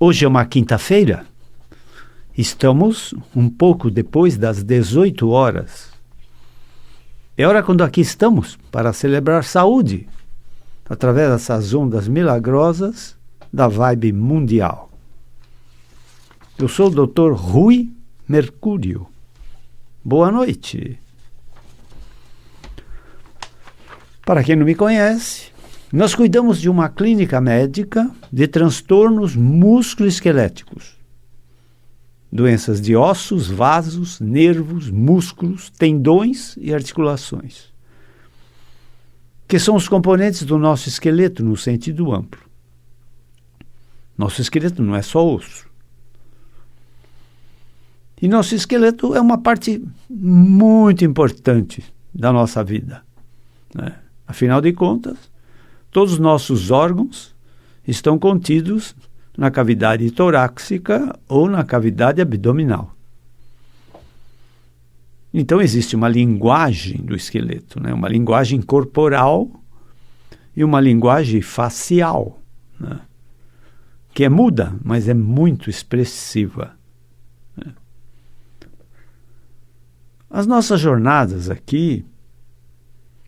Hoje é uma quinta-feira. Estamos um pouco depois das 18 horas. É hora quando aqui estamos para celebrar saúde, através dessas ondas milagrosas da vibe mundial. Eu sou o Dr. Rui Mercúrio. Boa noite. Para quem não me conhece, nós cuidamos de uma clínica médica de transtornos musculoesqueléticos. Doenças de ossos, vasos, nervos, músculos, tendões e articulações, que são os componentes do nosso esqueleto no sentido amplo. Nosso esqueleto não é só osso. E nosso esqueleto é uma parte muito importante da nossa vida, né? Afinal de contas, todos os nossos órgãos estão contidos na cavidade torácica ou na cavidade abdominal. Então existe uma linguagem do esqueleto, né? Uma linguagem corporal e uma linguagem facial, né? Que é muda, mas é muito expressiva, né? As nossas jornadas aqui,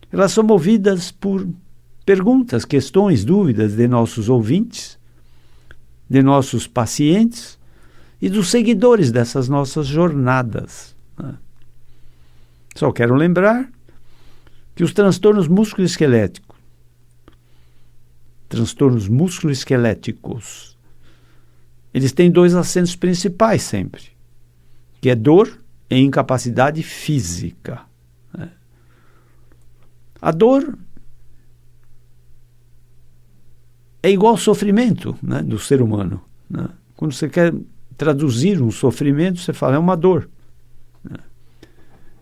elas são movidas por perguntas, questões, dúvidas de nossos ouvintes, de nossos pacientes e dos seguidores dessas nossas jornadas, né? Só quero lembrar que os transtornos musculoesqueléticos, eles têm dois acentos principais sempre, que é dor e incapacidade física, né? A dor é igual ao sofrimento, né, do ser humano, né? Quando você quer traduzir um sofrimento, você fala, é uma dor, né?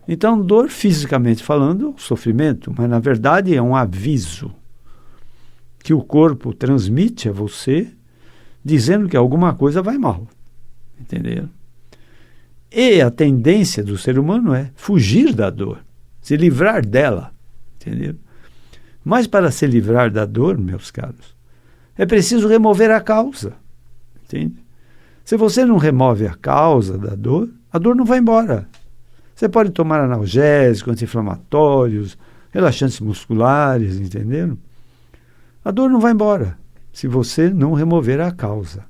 Então, dor, fisicamente falando, sofrimento, mas na verdade é um aviso que o corpo transmite a você, dizendo que alguma coisa vai mal, entendeu? E a tendência do ser humano é fugir da dor, se livrar dela, entendeu? Mas para se livrar da dor, meus caros, é preciso remover a causa, entende? Se você não remove a causa da dor, a dor não vai embora. Você pode tomar analgésicos, anti-inflamatórios, relaxantes musculares, entenderam? A dor não vai embora se você não remover a causa.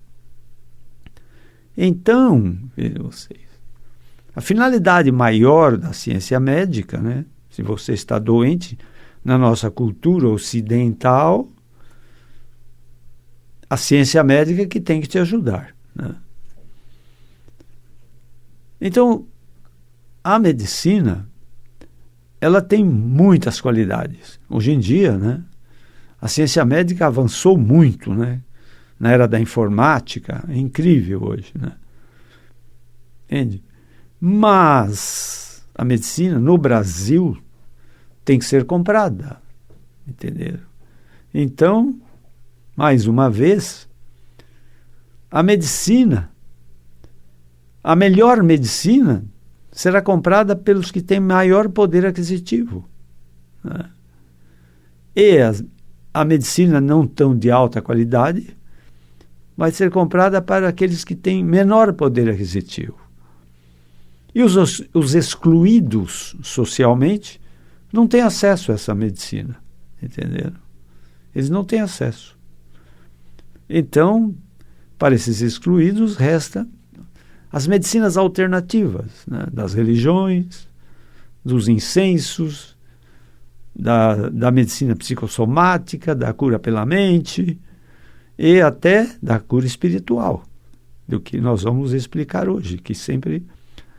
Então, vejam vocês, a finalidade maior da ciência médica, né? Se você está doente, na nossa cultura ocidental, a ciência médica que tem que te ajudar, né? Então, a medicina, ela tem muitas qualidades. Hoje em dia, né, a ciência médica avançou muito, né? Na era da informática, é incrível hoje, né? Entende? Mas a medicina no Brasil tem que ser comprada, entenderam? Então, mais uma vez, a medicina, a melhor medicina, será comprada pelos que têm maior poder aquisitivo, né? E a medicina não tão de alta qualidade vai ser comprada para aqueles que têm menor poder aquisitivo. E os excluídos socialmente não têm acesso a essa medicina, entenderam? Eles não têm acesso. Então, para esses excluídos, resta as medicinas alternativas, né? Das religiões, dos incensos, da medicina psicossomática, da cura pela mente e até da cura espiritual, do que nós vamos explicar hoje, que sempre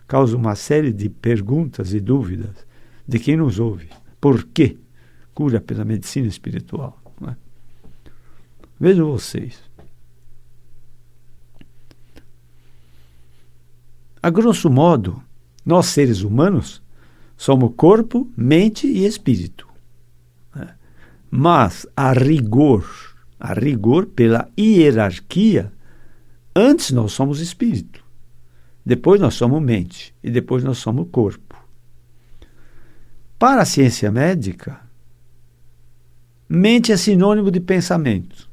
causa uma série de perguntas e dúvidas de quem nos ouve. Por que cura pela medicina espiritual, né? Vejam vocês. A grosso modo, nós seres humanos somos corpo, mente e espírito, né? Mas a rigor, pela hierarquia, antes nós somos espírito, depois nós somos mente e depois nós somos corpo. Para a ciência médica, mente é sinônimo de pensamento,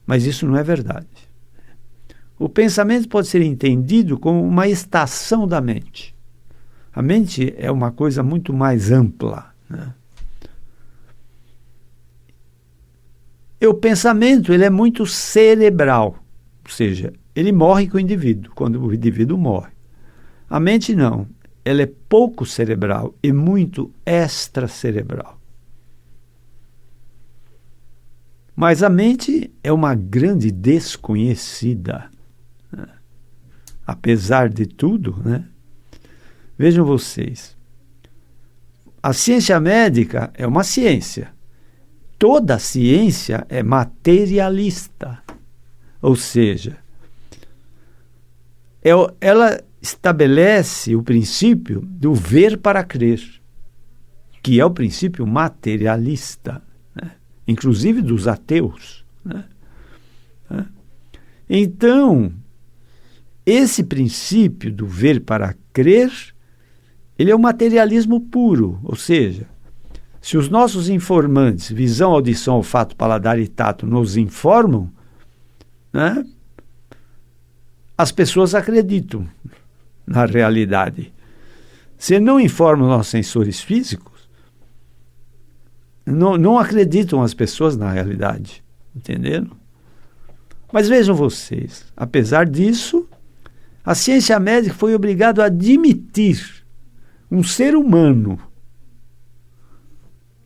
mas isso não é verdade. O pensamento pode ser entendido como uma estação da mente. A mente é uma coisa muito mais ampla, né? E o pensamento, ele é muito cerebral, ou seja, ele morre com o indivíduo, quando o indivíduo morre. A mente não, ela é pouco cerebral e muito extracerebral. Mas a mente é uma grande desconhecida, né? Apesar de tudo, né? Vejam vocês, a ciência médica é uma ciência. Toda ciência é materialista, ou seja, ela estabelece o princípio do ver para crer, que é o princípio materialista, né? Inclusive dos ateus, né? Então, esse princípio do ver para crer, ele é o materialismo puro, ou seja, se os nossos informantes, visão, audição, olfato, paladar e tato, nos informam, né, as pessoas acreditam na realidade. Se não informam nossos sensores físicos, não acreditam as pessoas na realidade. Entenderam? Mas vejam vocês, apesar disso, a ciência médica foi obrigada a admitir um ser humano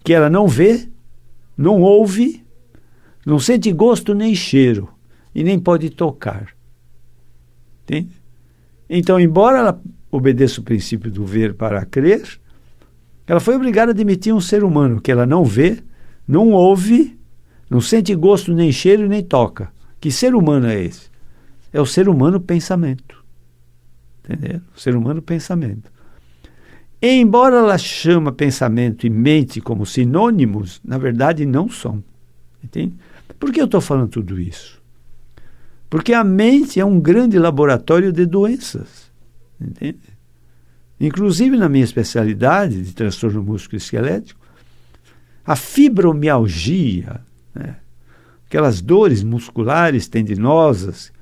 que ela não vê, não ouve, não sente gosto nem cheiro e nem pode tocar. Entende? Então, embora ela obedeça o princípio do ver para crer, ela foi obrigada a admitir um ser humano que ela não vê, não ouve, não sente gosto nem cheiro e nem toca. Que ser humano é esse? É o ser humano pensamento. Entendeu? O ser humano pensamento. E, embora ela chama pensamento e mente como sinônimos, na verdade não são. Entende? Por que eu estou falando tudo isso? Porque a mente é um grande laboratório de doenças. Entende? Inclusive na minha especialidade de transtorno musculoesquelético, a fibromialgia, né? Aquelas dores musculares tendinosas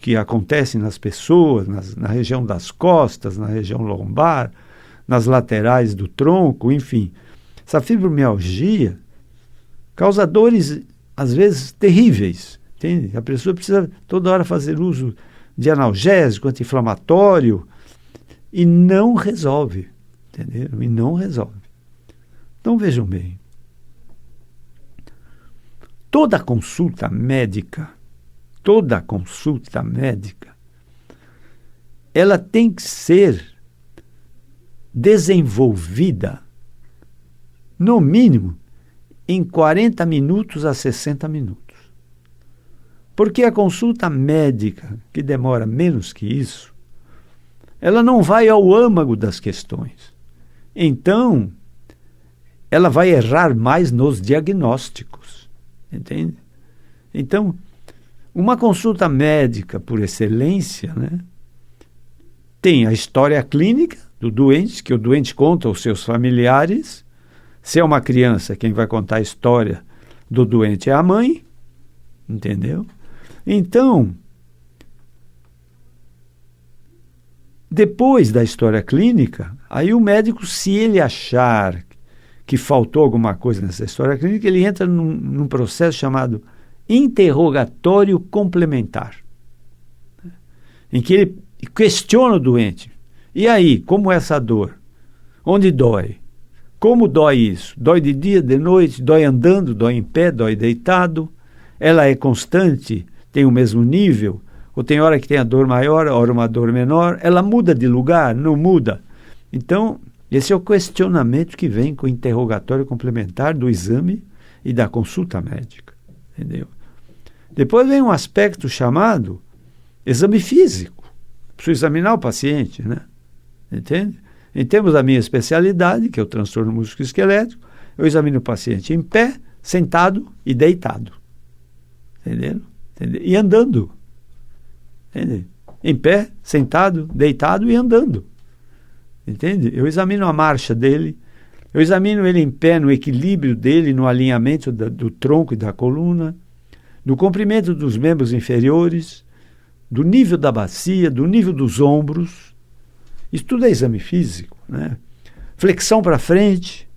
que acontecem nas pessoas, na região das costas, na região lombar, nas laterais do tronco, enfim. Essa fibromialgia causa dores, às vezes, terríveis. Entende? A pessoa precisa toda hora fazer uso de analgésico, anti-inflamatório, e não resolve. Entenderam? E não resolve. Então, vejam bem. Toda consulta médica, ela tem que ser desenvolvida, no mínimo, em 40 minutos a 60 minutos. Porque a consulta médica, que demora menos que isso, ela não vai ao âmago das questões. Então, ela vai errar mais nos diagnósticos. Entende? Então, uma consulta médica por excelência, né, tem a história clínica do doente, que o doente conta aos seus familiares. Se é uma criança, quem vai contar a história do doente é a mãe. Entendeu? Então, depois da história clínica, aí o médico, se ele achar que faltou alguma coisa nessa história clínica, ele entra num processo chamado interrogatório complementar, em que ele questiona o doente. E aí, como é essa dor? Onde dói? Como dói isso? Dói de dia, de noite? Dói andando? Dói em pé? Dói deitado? Ela é constante? Tem o mesmo nível? Ou tem hora que tem a dor maior, hora uma dor menor? Ela muda de lugar? Não muda? Então, esse é o questionamento que vem com o interrogatório complementar do exame e da consulta médica. Entendeu? Depois vem um aspecto chamado exame físico. Preciso examinar o paciente, né? Entende? Em termos da minha especialidade, que é o transtorno musculoesquelético, eu examino o paciente em pé, sentado e deitado. Entendeu? E andando. Entende? Em pé, sentado, deitado e andando. Entende? Eu examino a marcha dele, eu examino ele em pé, no equilíbrio dele, no alinhamento do tronco e da coluna, no comprimento dos membros inferiores, do nível da bacia, do nível dos ombros. Isso tudo é exame físico, né? Flexão para frente,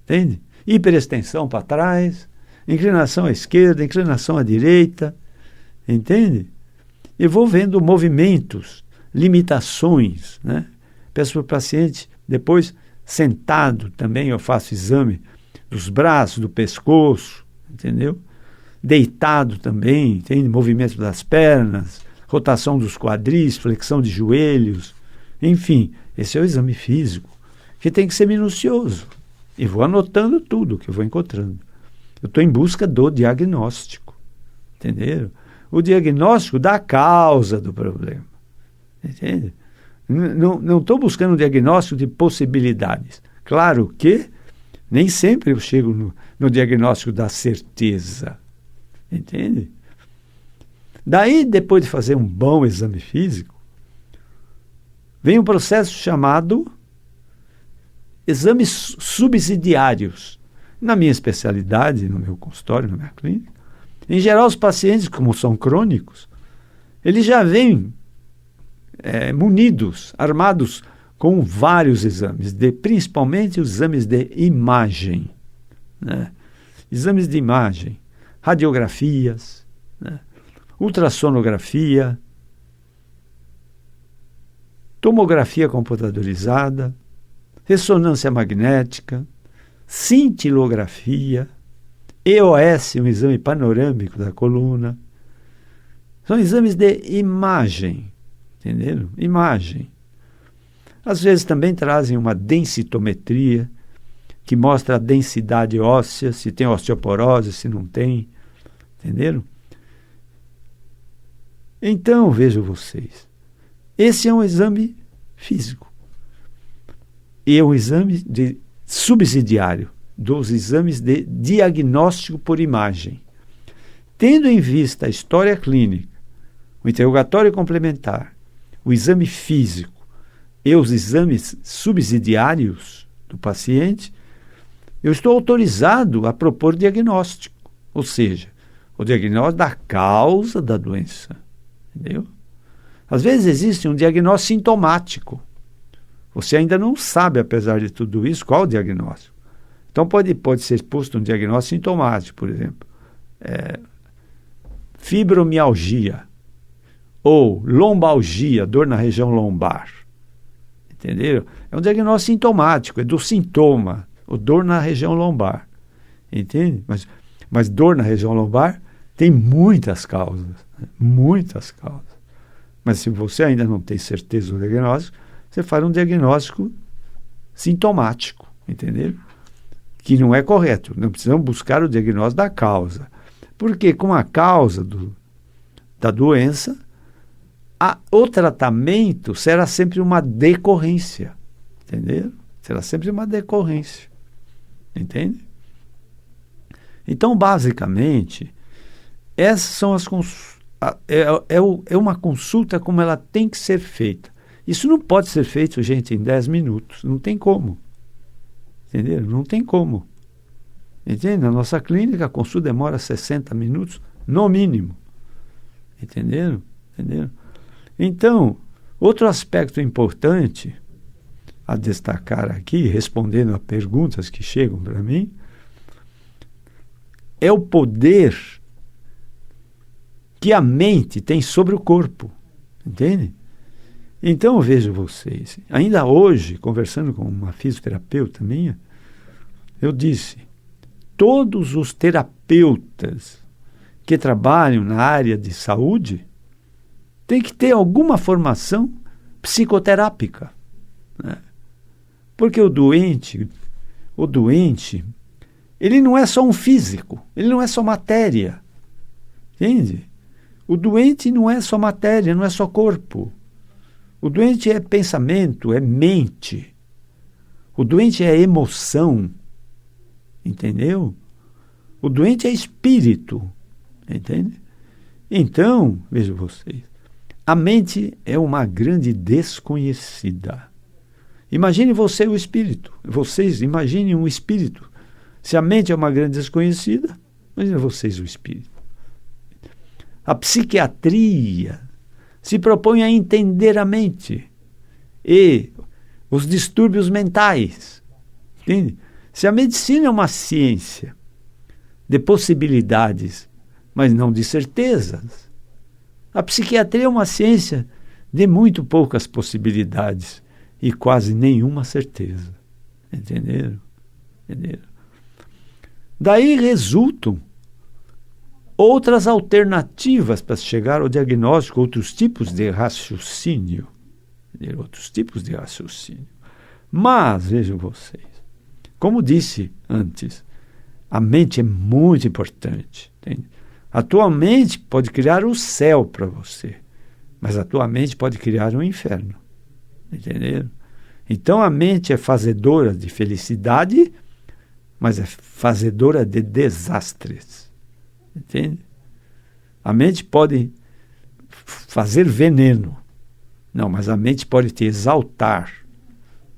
entende? Hiperextensão para trás, inclinação à esquerda, inclinação à direita, entende? E vou vendo movimentos, limitações, né? Peço para o paciente, depois, sentado também, eu faço exame dos braços, do pescoço, entendeu? Deitado também, entende? Movimento das pernas, rotação dos quadris, flexão de joelhos, enfim, esse é o exame físico, que tem que ser minucioso. E vou anotando tudo que eu vou encontrando. Eu estou em busca do diagnóstico, entenderam? O diagnóstico da causa do problema, entende? Não estou buscando um diagnóstico de possibilidades. Claro que nem sempre eu chego no diagnóstico da certeza, entende? Daí, depois de fazer um bom exame físico, vem um processo chamado exames subsidiários. Na minha especialidade, no meu consultório, na minha clínica, em geral, os pacientes, como são crônicos, eles já vêm munidos, armados com vários exames, principalmente os exames de imagem, né? Exames de imagem, radiografias, né? Ultrassonografia, tomografia computadorizada, ressonância magnética, cintilografia, EOS, um exame panorâmico da coluna. São exames de imagem, entenderam? Imagem. Às vezes também trazem uma densitometria, que mostra a densidade óssea, se tem osteoporose, se não tem, entenderam? Então, vejam vocês, esse é um exame físico. E é um exame subsidiário dos exames de diagnóstico por imagem. Tendo em vista a história clínica, o interrogatório complementar, o exame físico e os exames subsidiários do paciente, eu estou autorizado a propor diagnóstico, ou seja, o diagnóstico da causa da doença. Entendeu? Às vezes existe um diagnóstico sintomático. Você ainda não sabe, apesar de tudo isso, qual o diagnóstico. Então pode ser posto um diagnóstico sintomático, por exemplo, fibromialgia ou lombalgia, dor na região lombar. Entenderam? É um diagnóstico sintomático, é do sintoma, ou dor na região lombar. Entende? Mas dor na região lombar tem muitas causas, né? Muitas causas. Mas se você ainda não tem certeza do diagnóstico, você faz um diagnóstico sintomático, entendeu? Que não é correto. Não precisamos buscar o diagnóstico da causa. Porque com a causa da doença, o tratamento será sempre uma decorrência, entendeu? Será sempre uma decorrência, entende? Então, basicamente, essas são as é uma consulta como ela tem que ser feita. Isso não pode ser feito, gente, em 10 minutos. Não tem como. Entendeu? Não tem como. Entende? Na nossa clínica, a consulta demora 60 minutos, no mínimo. Entenderam? Entenderam? Então, outro aspecto importante a destacar aqui, respondendo a perguntas que chegam para mim, é o poder que a mente tem sobre o corpo. Entende? Então, vejo vocês, ainda hoje, conversando com uma fisioterapeuta minha, eu disse, todos os terapeutas que trabalham na área de saúde têm que ter alguma formação psicoterápica, né? Porque o doente, ele não é só um físico, ele não é só matéria, entende? O doente não é só matéria, não é só corpo. O doente é pensamento, é mente. O doente é emoção, entendeu? O doente é espírito, entende? Então, vejam vocês, a mente é uma grande desconhecida. Imagine você o espírito. Vocês imaginem um espírito. Se a mente é uma grande desconhecida, imagine vocês o espírito. A psiquiatria se propõe a entender a mente e os distúrbios mentais. Entende? Se a medicina é uma ciência de possibilidades, mas não de certezas, a psiquiatria é uma ciência de muito poucas possibilidades e quase nenhuma certeza. Entenderam? Daí resultam outras alternativas para chegar ao diagnóstico, outros tipos de raciocínio. Mas, vejam vocês, como disse antes, a mente é muito importante. Entende? A tua mente pode criar o céu para você, mas a tua mente pode criar um inferno. Entenderam? Então a mente é fazedora de felicidade, mas é fazedora de desastres. Entende? A mente pode fazer veneno. Não, mas a mente pode te exaltar.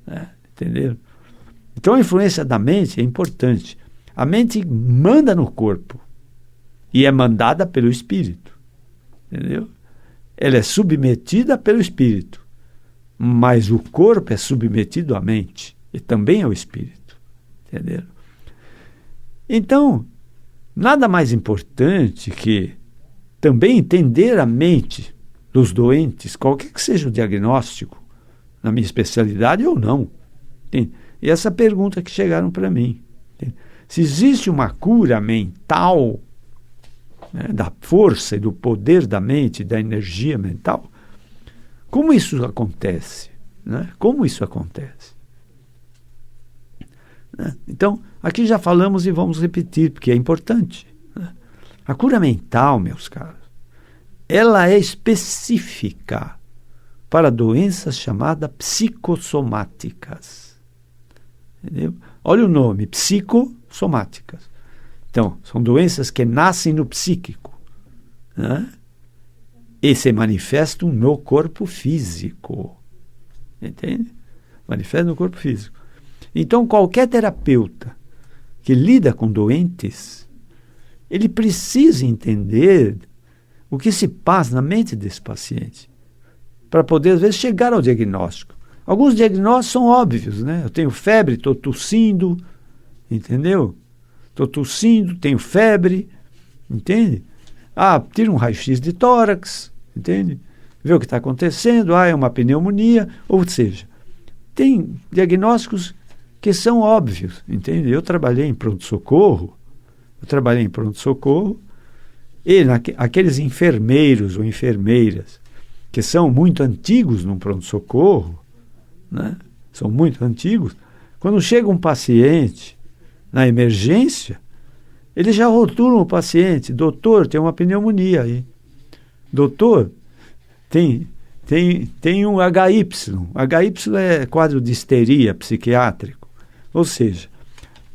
Né? Entenderam? Então a influência da mente é importante. A mente manda no corpo e é mandada pelo espírito. Entendeu? Ela é submetida pelo espírito, mas o corpo é submetido à mente e também ao espírito. Entendeu? Então, nada mais importante que também entender a mente dos doentes, qualquer que seja o diagnóstico, na minha especialidade ou não. Entende? E essa pergunta que chegaram para mim. Entende? Se existe uma cura mental, né, da força e do poder da mente, da energia mental, como isso acontece? Né? Como isso acontece? Né? Então, aqui já falamos e vamos repetir, porque é importante. Né? A cura mental, meus caros, ela é específica para doenças chamadas psicossomáticas. Entendeu? Olha o nome, psicossomáticas. Então, são doenças que nascem no psíquico, né? E se manifestam no corpo físico. Entende? Manifestam no corpo físico. Então, qualquer terapeuta que lida com doentes, ele precisa entender o que se passa na mente desse paciente, para poder, às vezes, chegar ao diagnóstico. Alguns diagnósticos são óbvios, né? Eu tenho febre, estou tossindo, entendeu? Estou tossindo, tenho febre, entende? Tira um raio-x de tórax, entende? Vê o que está acontecendo, é uma pneumonia, ou seja, tem diagnósticos que são óbvios, entende? Eu trabalhei em pronto-socorro, e aqueles enfermeiros ou enfermeiras que são muito antigos num pronto-socorro, né? São muito antigos, quando chega um paciente na emergência, eles já rotulam o paciente: doutor, tem uma pneumonia aí. Doutor, tem um HY. HY é quadro de histeria psiquiátrico. Ou seja,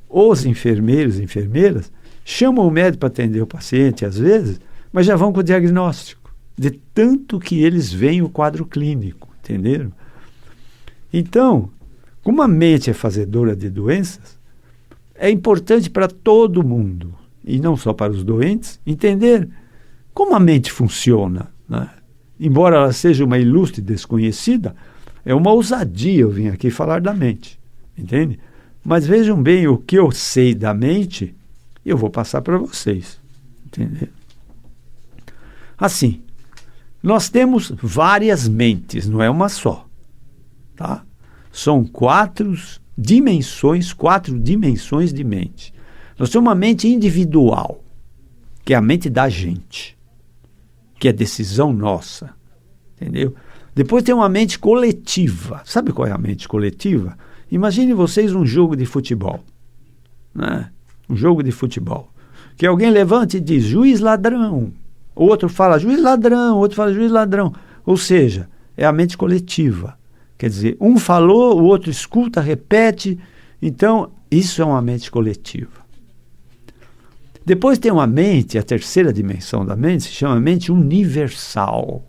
os enfermeiros e enfermeiras chamam o médico para atender o paciente, às vezes, mas já vão com o diagnóstico, de tanto que eles veem o quadro clínico, entenderam? Então, como a mente é fazedora de doenças, é importante para todo mundo, e não só para os doentes, entender como a mente funciona. Né? Embora ela seja uma ilustre desconhecida, é uma ousadia eu vim aqui falar da mente, entende? Mas vejam bem, o que eu sei da mente, eu vou passar para vocês, entendeu? Assim, nós temos várias mentes, não é uma só, tá? São quatro dimensões de mente. Nós temos uma mente individual, que é a mente da gente, que é decisão nossa, entendeu? Depois tem uma mente coletiva. Sabe qual é a mente coletiva? Imagine vocês um jogo de futebol, né? Um jogo de futebol, que alguém levanta e diz: juiz ladrão, o outro fala juiz ladrão, o outro fala juiz ladrão. Ou seja, é a mente coletiva. Quer dizer, um falou, o outro escuta, repete. Então, isso é uma mente coletiva. Depois tem uma mente, a terceira dimensão da mente, se chama mente universal.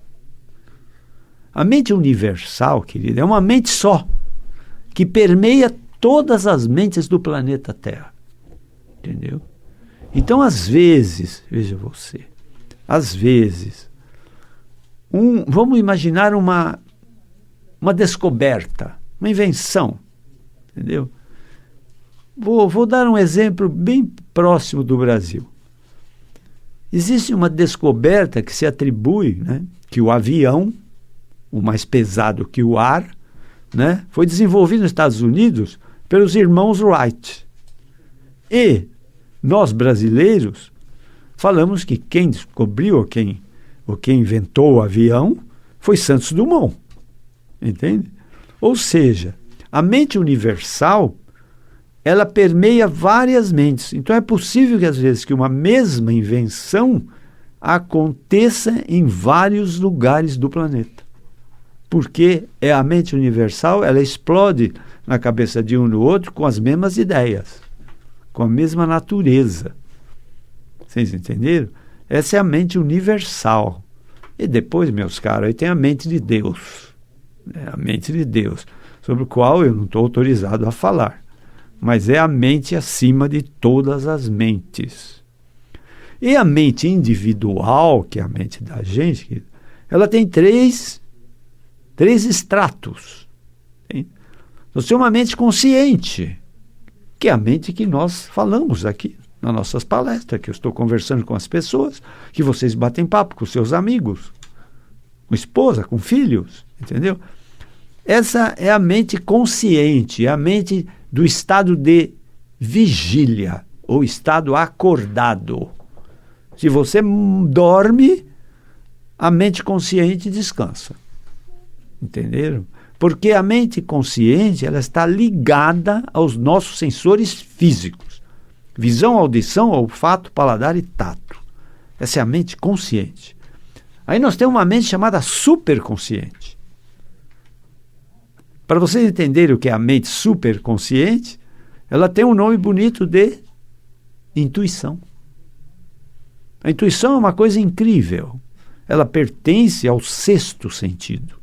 A mente universal, querida, é uma mente só, que permeia todas as mentes do planeta Terra. Entendeu? Então, às vezes, veja você, às vezes, vamos imaginar uma descoberta, uma invenção, entendeu? Vou dar um exemplo bem próximo do Brasil. Existe uma descoberta que se atribui, né, que o avião, o mais pesado que o ar, né, foi desenvolvido nos Estados Unidos pelos irmãos Wright. E nós, brasileiros, falamos que quem descobriu ou quem inventou o avião foi Santos Dumont. Entende? Ou seja, a mente universal, ela permeia várias mentes. Então é possível que às vezes que uma mesma invenção aconteça em vários lugares do planeta. Porque é a mente universal, ela explode na cabeça de um no outro com as mesmas ideias, com a mesma natureza. Vocês entenderam? Essa é a mente universal. E depois, meus caros, aí tem a mente de Deus. É a mente de Deus, sobre o qual eu não estou autorizado a falar. Mas é a mente acima de todas as mentes. E a mente individual, que é a mente da gente, ela tem três estratos. Nós temos uma mente consciente, que é a mente que nós falamos aqui nas nossas palestras, que eu estou conversando com as pessoas, que vocês batem papo com seus amigos, com esposa, com filhos, entendeu? Essa é a mente consciente, é a mente do estado de vigília, ou estado acordado. Se você dorme, a mente consciente descansa. Entenderam? Porque a mente consciente, ela está ligada aos nossos sensores físicos. Visão, audição, olfato, paladar e tato. Essa é a mente consciente. Aí nós temos uma mente chamada superconsciente. Para vocês entenderem o que é a mente superconsciente, ela tem um nome bonito de intuição. A intuição é uma coisa incrível. Ela pertence ao sexto sentido.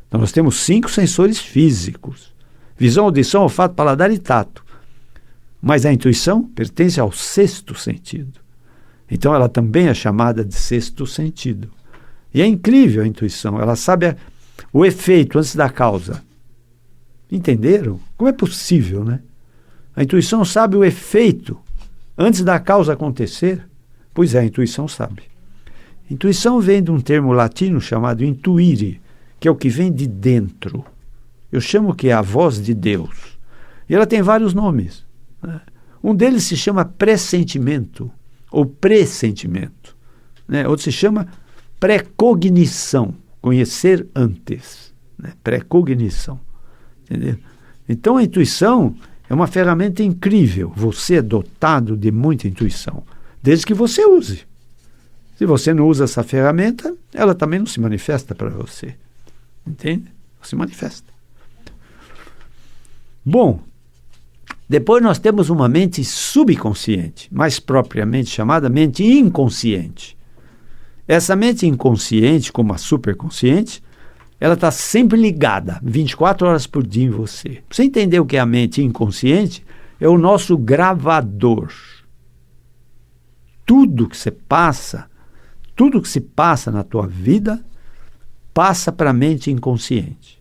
Então nós temos 5 sensores físicos: visão, audição, olfato, paladar e tato. Mas a intuição pertence ao sexto sentido. Então ela também é chamada de sexto sentido. E é incrível a intuição. Ela sabe o efeito antes da causa. Entenderam? Como é possível, né? A intuição sabe o efeito antes da causa acontecer. Pois é, a intuição sabe. Intuição vem de um termo latino chamado intuire, que é o que vem de dentro. Eu chamo que é a voz de Deus. E ela tem vários nomes, né? Um deles se chama pressentimento, ou pressentimento, né? Outro se chama precognição, conhecer antes, né? Precognição. Entendeu? Então a intuição é uma ferramenta incrível. Você é dotado de muita intuição, desde que você use. Se você não usa essa ferramenta, ela também não se manifesta para você. Entende? Não se manifesta. Bom, depois nós temos uma mente subconsciente, mais propriamente chamada mente inconsciente. Essa mente inconsciente, como a superconsciente, ela está sempre ligada, 24 horas por dia em você. Pra você entender o que é a mente inconsciente, é o nosso gravador. Tudo que se passa na tua vida, passa para a mente inconsciente.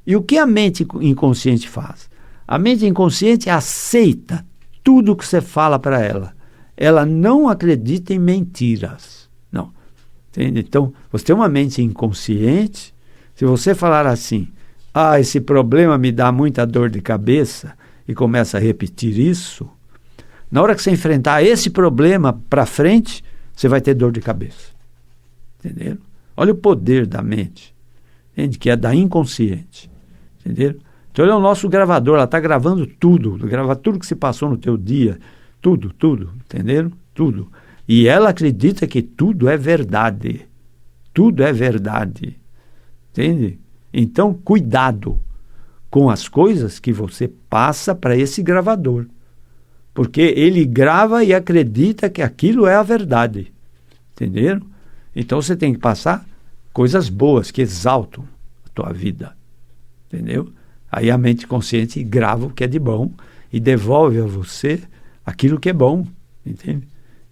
E o que a mente inconsciente faz? A mente inconsciente aceita tudo que você fala para ela. Ela não acredita em mentiras. Não. Entende? Então, você tem uma mente inconsciente. Se você falar assim, esse problema me dá muita dor de cabeça, e começa a repetir isso, na hora que você enfrentar esse problema para frente, você vai ter dor de cabeça. Entenderam? Olha o poder da mente, entende? Que é da inconsciente. Entenderam? Então ele é o nosso gravador, ela está gravando tudo, grava tudo que se passou no teu dia, tudo, entenderam? Tudo. E ela acredita que tudo é verdade. Tudo é verdade. Entende? Então, cuidado com as coisas que você passa para esse gravador. Porque ele grava e acredita que aquilo é a verdade. Entenderam? Então você tem que passar coisas boas que exaltam a tua vida. Entendeu? Aí a mente consciente grava o que é de bom e devolve a você aquilo que é bom. Entende?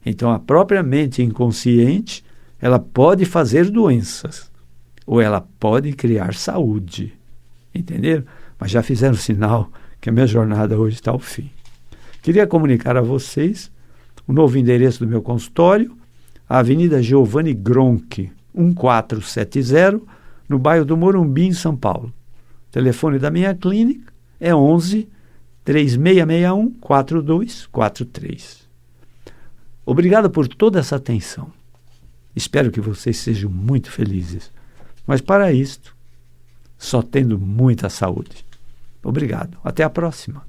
Então a própria mente inconsciente, ela pode fazer doenças. ou ela pode criar saúde. Entenderam? Mas já fizeram sinal que a minha jornada hoje está ao fim. Queria comunicar a vocês o novo endereço do meu consultório, a Avenida Giovanni Gronchi, 1470, no bairro do Morumbi, em São Paulo. O telefone da minha clínica é 11 3661 4243. Obrigado por toda essa atenção. Espero que vocês sejam muito felizes. Mas para isto, só tendo muita saúde. Obrigado. Até a próxima.